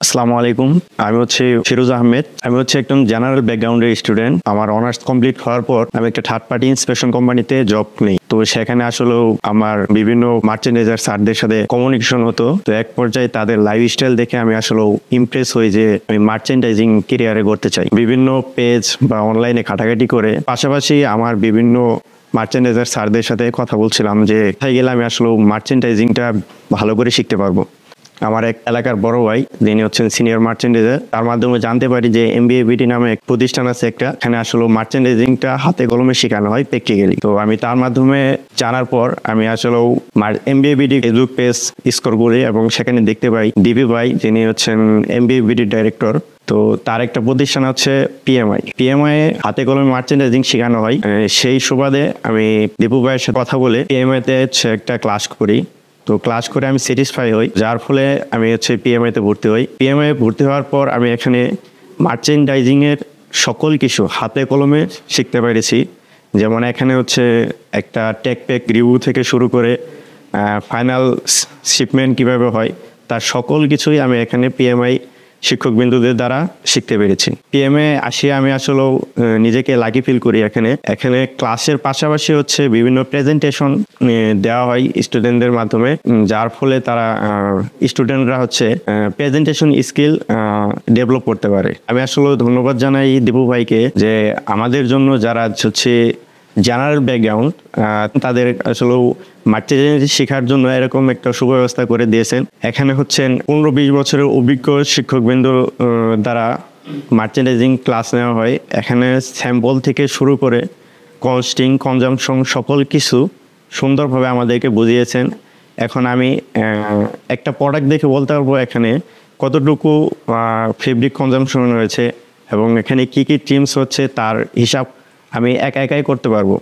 আসসালামু আলাইকুম। আমি হচ্ছে ফিরোজ আহমেদ। আমি হচ্ছে একজন জেনারেল ব্যাকগ্রাউন্ডের স্টুডেন্ট। আমার অনার্স কমপ্লিট হওয়ার পর আমি একটা থার্ড পার্টি ইন্সপেকশন কোম্পানিতে জব নিই। তো সেখানে আসলেও আমার বিভিন্ন মার্চেন্ডাইজার স্যারদের সাথে কমিউনিকেশন হতো। তো এক পর্যায়ে তাদের লাইফস্টাইল দেখে আমি আসলেও ইমপ্রেস হই যে আমি মার্চেন্ডাইজিং ক্যারিয়ারে করতে চাই। বিভিন্ন পেজ বা অনলাইনে ঘাটাঘাটি করে পাশাপাশি আমার বিভিন্ন মার্চেন্ডাইজার স্যারদের সাথে কথা বলছিলাম যে কোথায় গেলে আমি আসলে মার্চেন্ডাইজিংটা ভালো করে শিখতে পারবো। আমার এক এলাকার বড় ভাই, যিনি হচ্ছেন সিনিয়র মার্চেন্ডাইজার, তার মাধ্যমে জানতে পারি যে MBABD নামে এক প্রতিষ্ঠান আছে একটা, এখানে আসলে মার্চেন্ডাইজিংটা হাতে কলমে শেখানো হয় প্র্যাকটিক্যালি। তো আমি তার মাধ্যমে জানার পর আমি আসলেও MBABD ফেসবুক পেজ স্কোর করি এবং সেখানে দেখতে পাই ডিবি ভাই, যিনি হচ্ছেন MBABD ডাইরেক্টর। তো তার একটা প্রতিষ্ঠান হচ্ছে পিএমআই হাতে কলমে মার্চেন্ডাইজিং শেখানো হয়। সেই সুবাদে আমি দীপু ভাইয়ের সাথে কথা বলে পিএমআই তে একটা ক্লাস করি। তো ক্লাস করে আমি স্যাটিসফাই হই, যার ফলে আমি হচ্ছে পিএমআইতে ভর্তি হই। পিএমআই ভর্তি হওয়ার পর আমি এখানে মার্চেন্ডাইজিংয়ের সকল কিছু হাতে কলমে শিখতে পেরেছি। যেমন এখানে হচ্ছে একটা টেক প্যাক রিভিউ থেকে শুরু করে ফাইনাল শিপমেন্ট কিভাবে হয়, তার সকল কিছুই আমি এখানে পিএমআই শিক্ষকবৃন্দদের দ্বারা শিখতে পেরেছি। পিএমএ আসি আমি আসলেও নিজেকে লাকি ফিল করি। এখানে ক্লাসের পাশাপাশি হচ্ছে বিভিন্ন প্রেজেন্টেশন দেওয়া হয় স্টুডেন্টদের মাধ্যমে, যার ফলে তারা স্টুডেন্টরা হচ্ছে প্রেজেন্টেশন স্কিল ডেভেলপ করতে পারে। আমি আসলে ধন্যবাদ জানাই দীপু ভাইকে যে আমাদের জন্য যারা হচ্ছে জেনারেল ব্যাকগ্রাউন্ড তাদের আসলে মার্চেন্ডাইজিং শেখার জন্য এরকম একটা সুব্যবস্থা করে দিয়েছেন। এখানে হচ্ছেন 15-20 বছরের অভিজ্ঞ শিক্ষকবৃন্দ দ্বারা মার্চেন্ডাইজিং ক্লাস নেওয়া হয়। এখানে স্যাম্পল থেকে শুরু করে কস্টিং, কনজাম্পশন সকল কিছু সুন্দরভাবে আমাদেরকে বুঝিয়েছেন। এখন আমি একটা প্রোডাক্ট দেখে বলতে পারবো এখানে কতটুকু ফেব্রিক কনজাম্পশন রয়েছে এবং এখানে কি কি টিমস হচ্ছে তার হিসাব আমি একাই করতে পারবো।